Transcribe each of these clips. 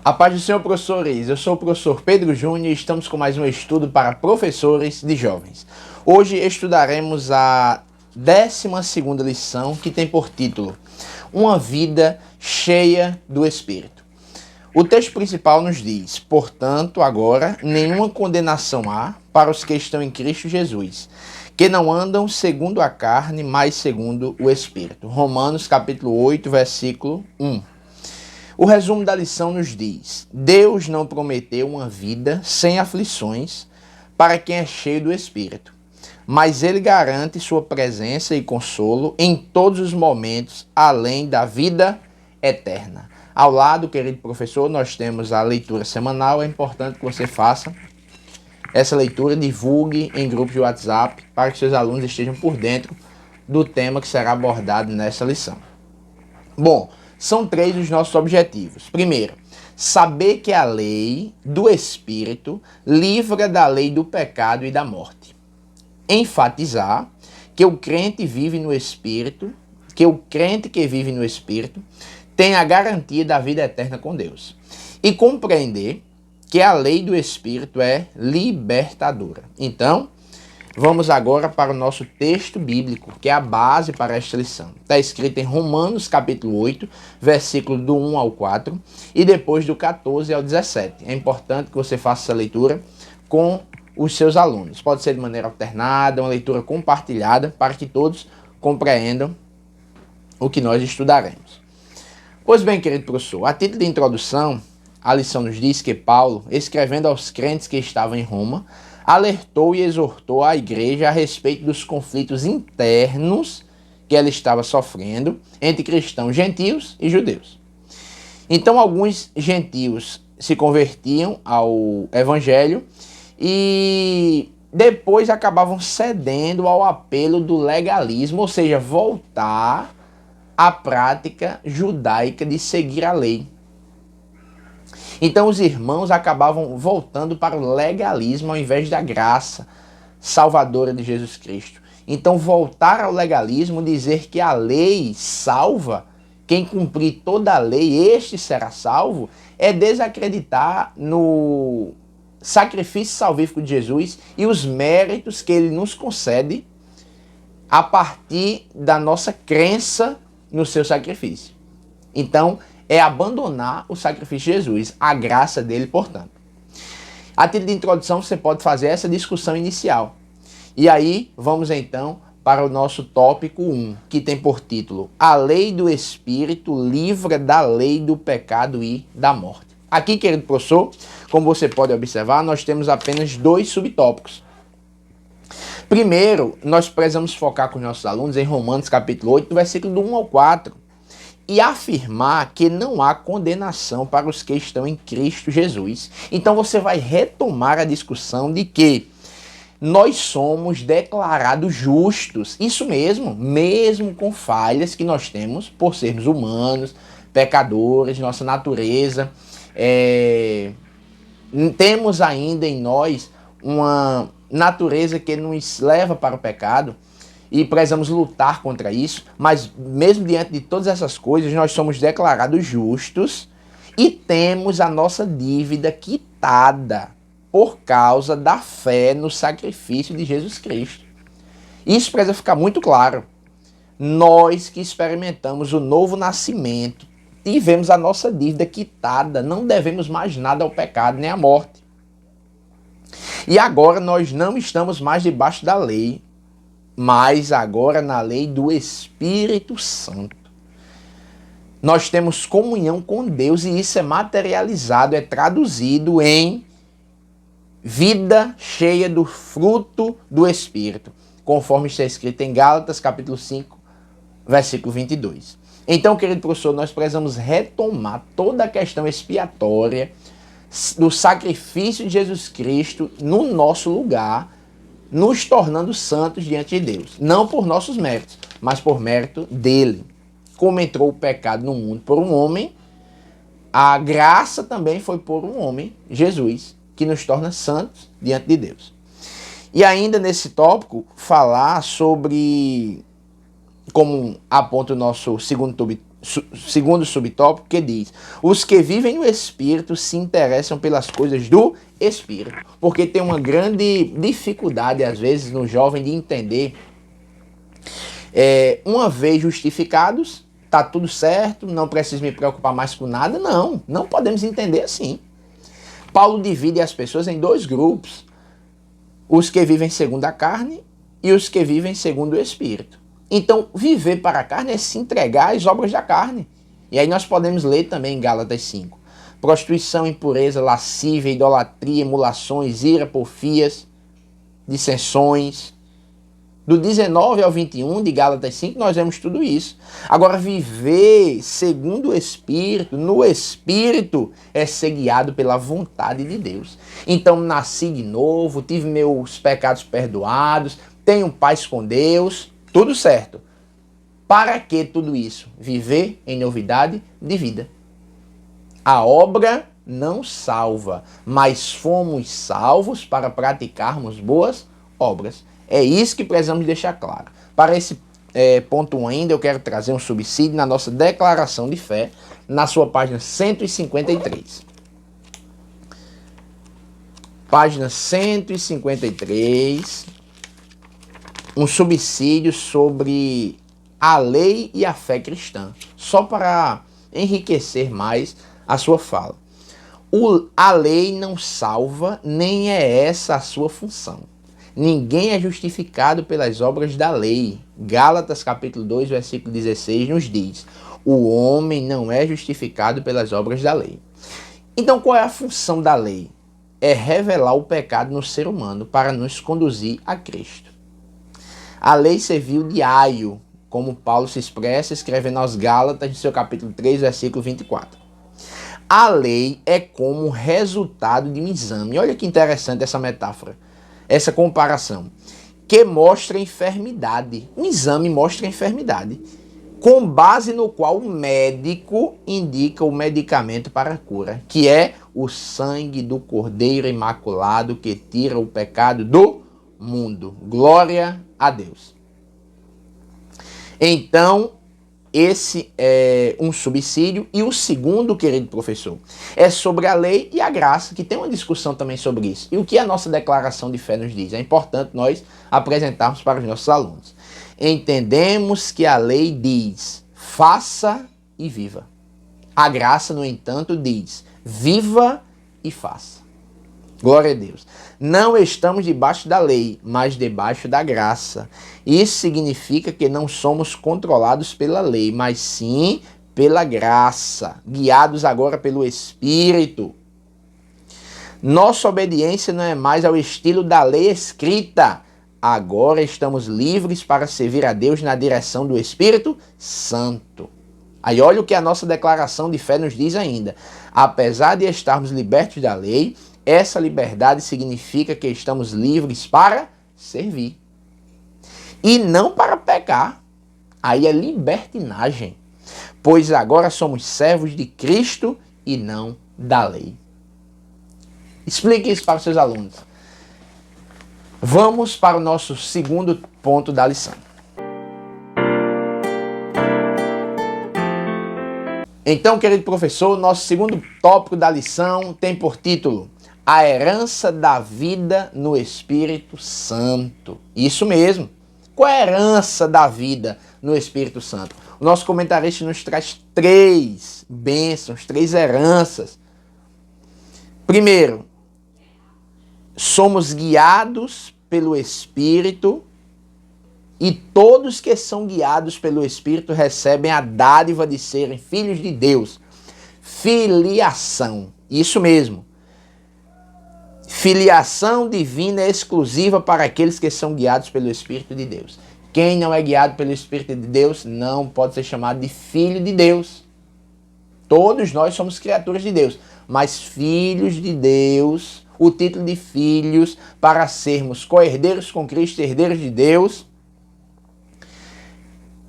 A paz do Senhor, professores. Eu sou o professor Pedro Júnior e estamos com mais um estudo para professores de jovens. Hoje estudaremos a 12ª lição, que tem por título Uma Vida Cheia do Espírito. O texto principal nos diz: portanto, agora, nenhuma condenação há para os que estão em Cristo Jesus, que não andam segundo a carne, mas segundo o Espírito. Romanos capítulo 8, versículo 1. O resumo da lição nos diz: Deus não prometeu uma vida sem aflições para quem é cheio do Espírito, mas Ele garante sua presença e consolo em todos os momentos, além da vida eterna. Ao lado, querido professor, nós temos a leitura semanal. É importante que você faça essa leitura, divulgue em grupos de WhatsApp para que seus alunos estejam por dentro do tema que será abordado nessa lição. Bom, são 3 os nossos objetivos. Primeiro, saber que a lei do Espírito livra da lei do pecado e da morte. Enfatizar que o crente vive no Espírito, que o crente que vive no Espírito tem a garantia da vida eterna com Deus. E compreender que a lei do Espírito é libertadora. Então, vamos agora para o nosso texto bíblico, que é a base para esta lição. Está escrito em Romanos capítulo 8, versículo do 1 ao 4 e depois do 14 ao 17. É importante que você faça essa leitura com os seus alunos. Pode ser de maneira alternada, uma leitura compartilhada, para que todos compreendam o que nós estudaremos. Pois bem, querido professor, a título de introdução, a lição nos diz que Paulo, escrevendo aos crentes que estavam em Roma, alertou e exortou a igreja a respeito dos conflitos internos que ela estava sofrendo entre cristãos gentios e judeus. Então, alguns gentios se convertiam ao evangelho e depois acabavam cedendo ao apelo do legalismo, ou seja, voltar à prática judaica de seguir a lei. Então os irmãos acabavam voltando para o legalismo ao invés da graça salvadora de Jesus Cristo. Então voltar ao legalismo, dizer que a lei salva, quem cumprir toda a lei, este será salvo, é desacreditar no sacrifício salvífico de Jesus e os méritos que ele nos concede a partir da nossa crença no seu sacrifício. Então, é abandonar o sacrifício de Jesus, a graça dele, portanto. A título de introdução, você pode fazer essa discussão inicial. E aí, vamos então para o nosso tópico 1, que tem por título: A lei do Espírito livra da lei do pecado e da morte. Aqui, querido professor, como você pode observar, nós temos apenas 2 subtópicos. Primeiro, nós precisamos focar com os nossos alunos em Romanos capítulo 8, versículo do 1 ao 4. E afirmar que não há condenação para os que estão em Cristo Jesus. Então você vai retomar a discussão de que nós somos declarados justos. Isso mesmo com falhas que nós temos por sermos humanos, pecadores, nossa natureza. Temos ainda em nós uma natureza que nos leva para o pecado. E precisamos lutar contra isso, mas mesmo diante de todas essas coisas, nós somos declarados justos e temos a nossa dívida quitada por causa da fé no sacrifício de Jesus Cristo. Isso precisa ficar muito claro. Nós que experimentamos o novo nascimento, tivemos a nossa dívida quitada, não devemos mais nada ao pecado nem à morte. E agora nós não estamos mais debaixo da lei, mas agora na lei do Espírito Santo. Nós temos comunhão com Deus e isso é materializado, é traduzido em vida cheia do fruto do Espírito, conforme está escrito em Gálatas capítulo 5, versículo 22. Então, querido professor, nós precisamos retomar toda a questão expiatória do sacrifício de Jesus Cristo no nosso lugar, nos tornando santos diante de Deus. Não por nossos méritos, mas por mérito dele. Como entrou o pecado no mundo por um homem, a graça também foi por um homem, Jesus, que nos torna santos diante de Deus. E ainda nesse tópico, falar sobre, como aponta o nosso segundo segundo subtópico, que diz: os que vivem no Espírito se interessam pelas coisas do Espírito. Porque tem uma grande dificuldade, às vezes, no jovem de entender. Uma vez justificados, tá tudo certo, não preciso me preocupar mais com nada. Não podemos entender assim. Paulo divide as pessoas em dois grupos: os que vivem segundo a carne e os que vivem segundo o Espírito. Então, viver para a carne é se entregar às obras da carne. E aí nós podemos ler também em Gálatas 5. Prostituição, impureza, lascívia, idolatria, emulações, ira, porfias, dissensões. Do 19 ao 21 de Gálatas 5, nós vemos tudo isso. Agora, viver segundo o Espírito, no Espírito, é ser guiado pela vontade de Deus. Então, nasci de novo, tive meus pecados perdoados, tenho paz com Deus, tudo certo. Para que tudo isso? Viver em novidade de vida. A obra não salva, mas fomos salvos para praticarmos boas obras. É isso que precisamos deixar claro. Para esse ponto 1 ainda, eu quero trazer um subsídio na nossa declaração de fé, na sua página 153. Página 153, um subsídio sobre a lei e a fé cristã, só para enriquecer mais a sua fala. A lei não salva, nem é essa a sua função. Ninguém é justificado pelas obras da lei. Gálatas capítulo 2, versículo 16 nos diz: o homem não é justificado pelas obras da lei. Então qual é a função da lei? É revelar o pecado no ser humano para nos conduzir a Cristo. A lei serviu de aio, como Paulo se expressa escrevendo aos Gálatas, no seu capítulo 3, versículo 24. A lei é como resultado de um exame. Olha que interessante essa metáfora, essa comparação, que mostra a enfermidade. Um exame mostra a enfermidade, com base no qual o médico indica o medicamento para a cura, que é o sangue do Cordeiro Imaculado que tira o pecado do mundo. Glória a Deus. Então, esse é um subsídio. E o segundo, querido professor, é sobre a lei e a graça, que tem uma discussão também sobre isso. E o que a nossa declaração de fé nos diz? É importante nós apresentarmos para os nossos alunos. Entendemos que a lei diz: faça e viva. A graça, no entanto, diz: viva e faça. Glória a Deus. Não estamos debaixo da lei, mas debaixo da graça. Isso significa que não somos controlados pela lei, mas sim pela graça, guiados agora pelo Espírito. Nossa obediência não é mais ao estilo da lei escrita. Agora estamos livres para servir a Deus na direção do Espírito Santo. Aí olha o que a nossa declaração de fé nos diz ainda. Apesar de estarmos libertos da lei, essa liberdade significa que estamos livres para servir. E não para pecar. Aí é libertinagem. Pois agora somos servos de Cristo e não da lei. Explique isso para os seus alunos. Vamos para o nosso segundo ponto da lição. Então, querido professor, nosso segundo tópico da lição tem por título: a herança da vida no Espírito Santo. Isso mesmo. Qual é a herança da vida no Espírito Santo? O nosso comentarista nos traz 3 bênçãos, 3 heranças. Primeiro, somos guiados pelo Espírito, e todos que são guiados pelo Espírito recebem a dádiva de serem filhos de Deus. Filiação. Isso mesmo. Filiação divina é exclusiva para aqueles que são guiados pelo Espírito de Deus. Quem não é guiado pelo Espírito de Deus não pode ser chamado de filho de Deus. Todos nós somos criaturas de Deus, mas filhos de Deus, o título de filhos, para sermos co-herdeiros com Cristo, herdeiros de Deus,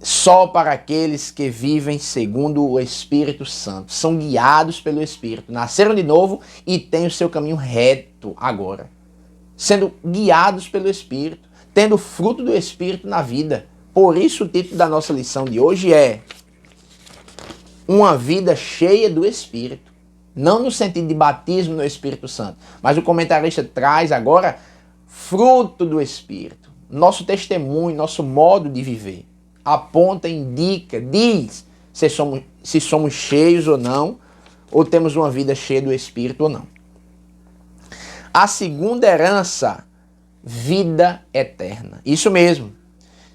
só para aqueles que vivem segundo o Espírito Santo. São guiados pelo Espírito, nasceram de novo e têm o seu caminho reto agora. Sendo guiados pelo Espírito, tendo o fruto do Espírito na vida. Por isso o título da nossa lição de hoje é uma vida cheia do Espírito. Não no sentido de batismo no Espírito Santo, mas o comentarista traz agora fruto do Espírito. Nosso testemunho, nosso modo de viver. Aponta, indica, diz se somos cheios ou não, ou temos uma vida cheia do Espírito ou não. A segunda herança, vida eterna. Isso mesmo.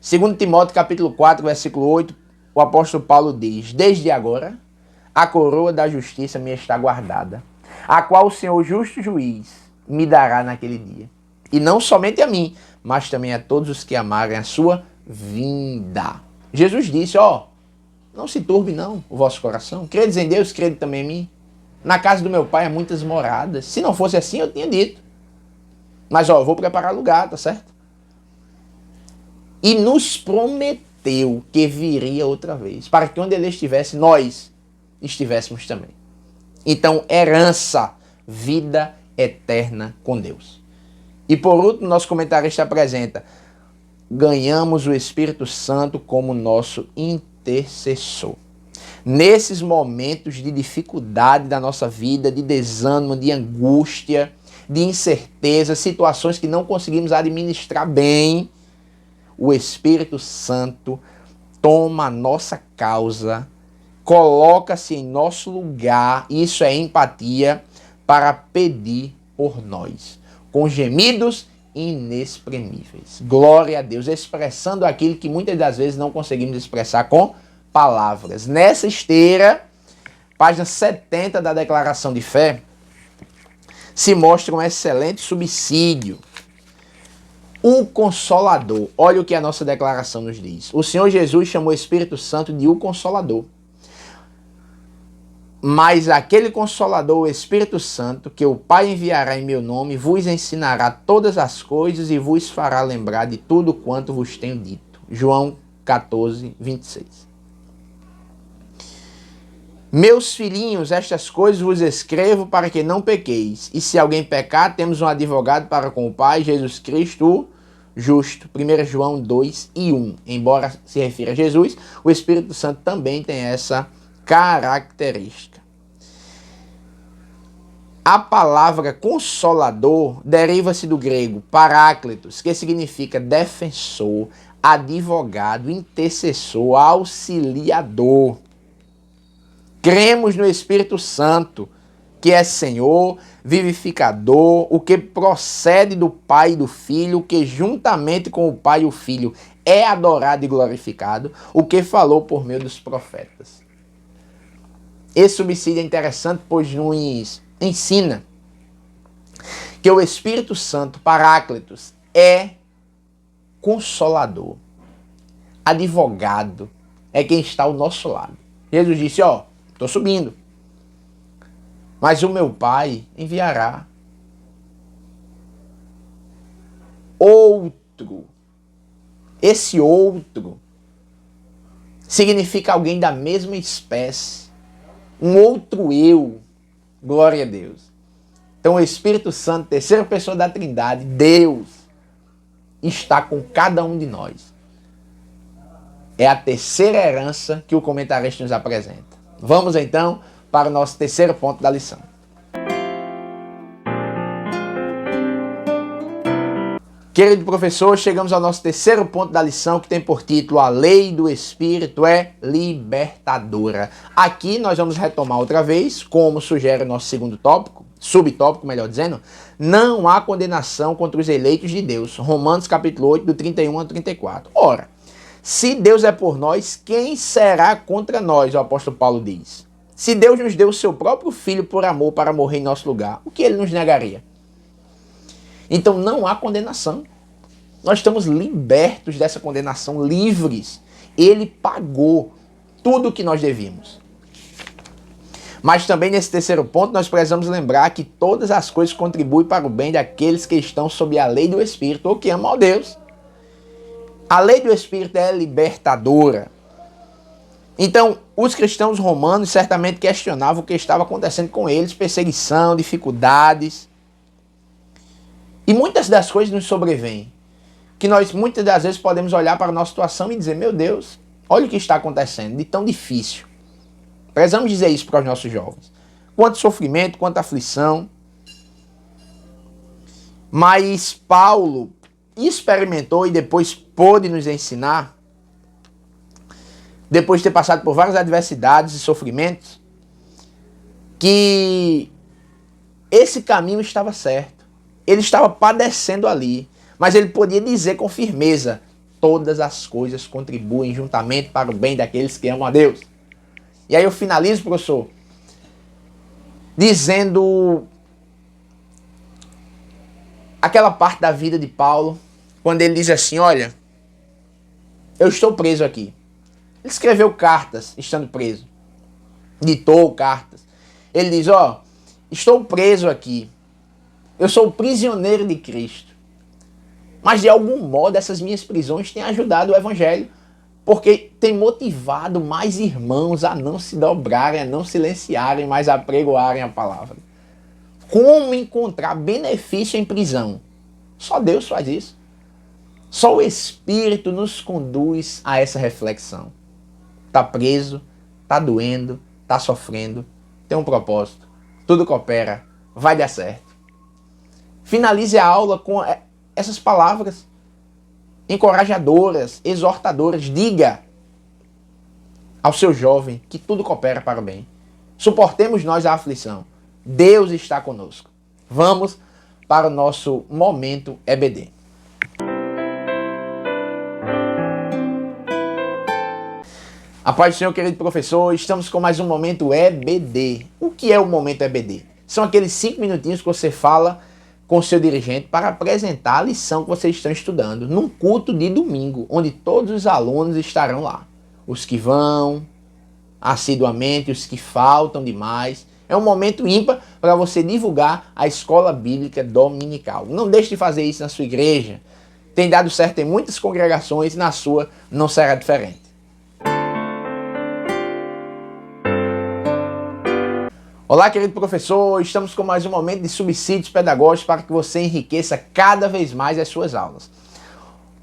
2 Timóteo capítulo 4, versículo 8, o apóstolo Paulo diz: desde agora, a coroa da justiça me está guardada, a qual o Senhor justo juiz me dará naquele dia. E não somente a mim, mas também a todos os que amarem a sua vinda. Jesus disse, não se turbe não o vosso coração. Credes em Deus, crede também em mim. Na casa do meu pai há muitas moradas. Se não fosse assim, eu tinha dito. Mas eu vou preparar lugar, tá certo? E nos prometeu que viria outra vez, para que onde ele estivesse, nós estivéssemos também. Então, herança, vida eterna com Deus. E por último, nosso comentarista apresenta: ganhamos o Espírito Santo como nosso intercessor. Nesses momentos de dificuldade da nossa vida, de desânimo, de angústia, de incerteza, situações que não conseguimos administrar bem, o Espírito Santo toma a nossa causa, coloca-se em nosso lugar, isso é empatia, para pedir por nós, com gemidos inexprimíveis. Glória a Deus, expressando aquilo que muitas das vezes não conseguimos expressar com palavras. Nessa esteira, página 70 da Declaração de Fé, se mostra um excelente subsídio. O Consolador. Olha o que a nossa declaração nos diz. O Senhor Jesus chamou o Espírito Santo de o Consolador. Mas aquele Consolador, o Espírito Santo, que o Pai enviará em meu nome, vos ensinará todas as coisas e vos fará lembrar de tudo quanto vos tenho dito. João 14, 26. Meus filhinhos, estas coisas vos escrevo para que não pequeis. E se alguém pecar, temos um advogado para com o Pai, Jesus Cristo, o justo. 1 João 2 e 1. Embora se refira a Jesus, o Espírito Santo também tem essa característica. A palavra consolador deriva-se do grego paráclitos, que significa defensor, advogado, intercessor, auxiliador. Cremos no Espírito Santo, que é Senhor, vivificador, o que procede do Pai e do Filho, o que juntamente com o Pai e o Filho é adorado e glorificado, o que falou por meio dos profetas. Esse subsídio é interessante, pois nos ensina que o Espírito Santo, Paráclitos, é consolador, advogado, é quem está ao nosso lado. Jesus disse, estou subindo, mas o meu Pai enviará outro. Esse outro significa alguém da mesma espécie, um outro eu. Glória a Deus. Então o Espírito Santo, terceira pessoa da Trindade, Deus, está com cada um de nós. É a terceira herança que o comentarista nos apresenta. Vamos então para o nosso terceiro ponto da lição. Querido professor, chegamos ao nosso terceiro ponto da lição, que tem por título: a lei do Espírito é libertadora. Aqui nós vamos retomar outra vez, como sugere o nosso segundo tópico, subtópico, melhor dizendo, não há condenação contra os eleitos de Deus. Romanos capítulo 8, do 31 ao 34. Ora, se Deus é por nós, quem será contra nós? O apóstolo Paulo diz. Se Deus nos deu o seu próprio Filho por amor para morrer em nosso lugar, o que ele nos negaria? Então não há condenação. Nós estamos libertos dessa condenação, livres. Ele pagou tudo o que nós devíamos. Mas também nesse terceiro ponto nós precisamos lembrar que todas as coisas contribuem para o bem daqueles que estão sob a lei do Espírito ou que amam a Deus. A lei do Espírito é libertadora. Então, os cristãos romanos certamente questionavam o que estava acontecendo com eles, perseguição, dificuldades. E muitas das coisas nos sobrevêm, que nós muitas das vezes podemos olhar para a nossa situação e dizer, meu Deus, olha o que está acontecendo, de tão difícil. Precisamos dizer isso para os nossos jovens. Quanto sofrimento, quanta aflição. Mas Paulo experimentou e depois pôde nos ensinar, depois de ter passado por várias adversidades e sofrimentos, que esse caminho estava certo. Ele estava padecendo ali, mas ele podia dizer com firmeza: todas as coisas contribuem juntamente para o bem daqueles que amam a Deus. E aí eu finalizo, professor, dizendo aquela parte da vida de Paulo, quando ele diz assim: olha, eu estou preso aqui. Ele escreveu cartas estando preso. Ditou cartas. Ele diz: ó, estou preso aqui. Eu sou prisioneiro de Cristo. Mas de algum modo essas minhas prisões têm ajudado o evangelho, porque tem motivado mais irmãos a não se dobrarem, a não silenciarem, mas a apregoarem a palavra. Como encontrar benefício em prisão? Só Deus faz isso. Só o Espírito nos conduz a essa reflexão. Está preso, está doendo, está sofrendo, tem um propósito, tudo coopera, vai dar certo. Finalize a aula com essas palavras encorajadoras, exortadoras. Diga ao seu jovem que tudo coopera para o bem. Suportemos nós a aflição. Deus está conosco. Vamos para o nosso momento EBD. A paz do Senhor, querido professor, estamos com mais um momento EBD. O que é o momento EBD? São aqueles 5 minutinhos que você fala com o seu dirigente para apresentar a lição que vocês estão estudando, num culto de domingo, onde todos os alunos estarão lá. Os que vão assiduamente, os que faltam demais. É um momento ímpar para você divulgar a escola bíblica dominical. Não deixe de fazer isso na sua igreja. Tem dado certo em muitas congregações, na sua não será diferente. Olá, querido professor, estamos com mais um momento de subsídios pedagógicos para que você enriqueça cada vez mais as suas aulas.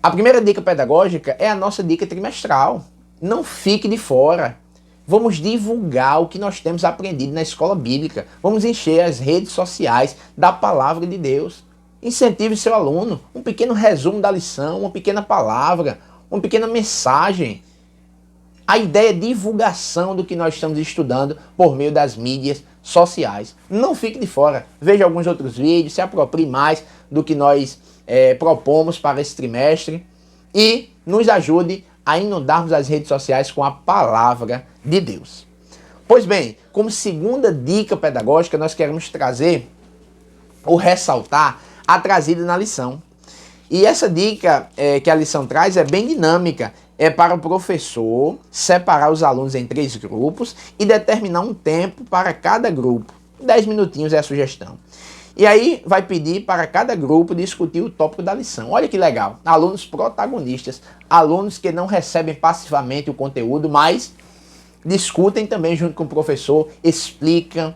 A primeira dica pedagógica é a nossa dica trimestral. Não fique de fora. Vamos divulgar o que nós temos aprendido na escola bíblica. Vamos encher as redes sociais da palavra de Deus. Incentive seu aluno. Um pequeno resumo da lição, uma pequena palavra, uma pequena mensagem. A ideia é divulgação do que nós estamos estudando por meio das mídias sociais. Não fique de fora. Veja alguns outros vídeos, se aproprie mais do que nós propomos para esse trimestre e nos ajude a inundarmos as redes sociais com a palavra de Deus. Pois bem, como segunda dica pedagógica, nós queremos trazer ou ressaltar a trazida na lição. E essa dica que a lição traz é bem dinâmica. É para o professor separar os alunos em 3 grupos e determinar um tempo para cada grupo. 10 minutinhos é a sugestão. E aí vai pedir para cada grupo discutir o tópico da lição. Olha que legal. Alunos protagonistas, alunos que não recebem passivamente o conteúdo, mas discutem também junto com o professor, explicam.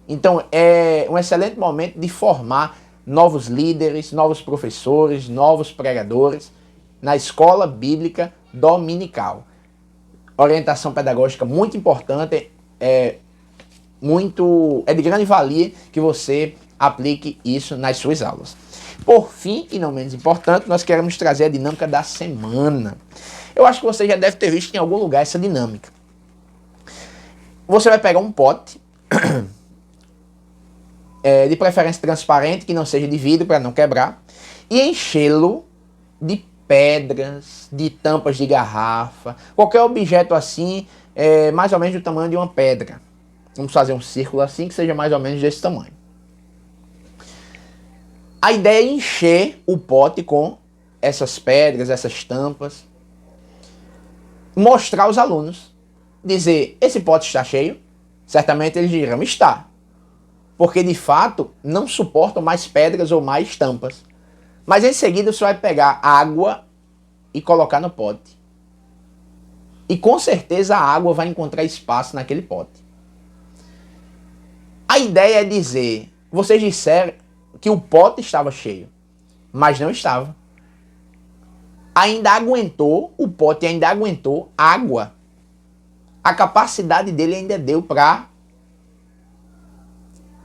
Então é um excelente momento de formar novos líderes, novos professores, novos pregadores na escola bíblica dominical. Orientação pedagógica muito importante, é de grande valia que você aplique isso nas suas aulas. Por fim, e não menos importante, nós queremos trazer a dinâmica da semana. Eu acho que você já deve ter visto em algum lugar essa dinâmica. Você vai pegar um pote, de preferência transparente, que não seja de vidro para não quebrar, e enchê-lo de pedras, de tampas de garrafa, qualquer objeto assim, mais ou menos do tamanho de uma pedra. Vamos fazer um círculo assim que seja mais ou menos desse tamanho. A ideia é encher o pote com essas pedras, essas tampas, mostrar aos alunos, dizer: esse pote está cheio? Certamente eles dirão: está, porque de fato não suportam mais pedras ou mais tampas. Mas em seguida você vai pegar água e colocar no pote. E com certeza a água vai encontrar espaço naquele pote. A ideia é dizer: vocês disseram que o pote estava cheio, mas não estava. O pote ainda aguentou água. A capacidade dele ainda deu para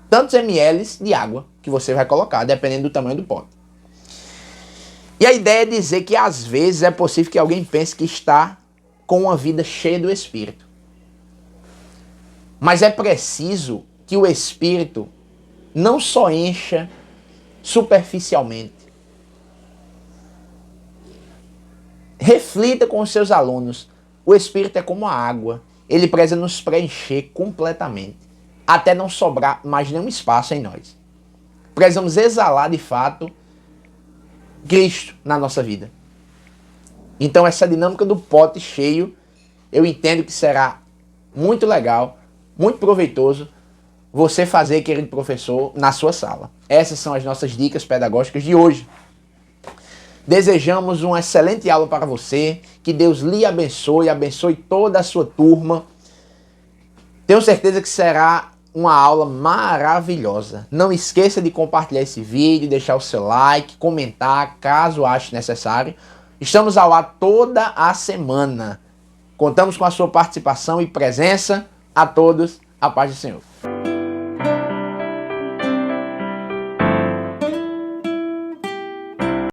tantos ml de água que você vai colocar, dependendo do tamanho do pote. E a ideia é dizer que às vezes é possível que alguém pense que está com uma vida cheia do Espírito. Mas é preciso que o Espírito não só encha superficialmente. Reflita com os seus alunos. O Espírito é como a água. Ele precisa nos preencher completamente, até não sobrar mais nenhum espaço em nós. Precisamos exalar de fato Cristo na nossa vida. Então essa dinâmica do pote cheio, eu entendo que será muito legal, muito proveitoso você fazer, querido professor, na sua sala. Essas são as nossas dicas pedagógicas de hoje. Desejamos uma excelente aula para você, que Deus lhe abençoe, abençoe toda a sua turma. Tenho certeza que será uma aula maravilhosa. Não esqueça de compartilhar esse vídeo, deixar o seu like, comentar, caso ache necessário. Estamos ao ar toda a semana. Contamos com a sua participação e presença. A todos, a paz do Senhor.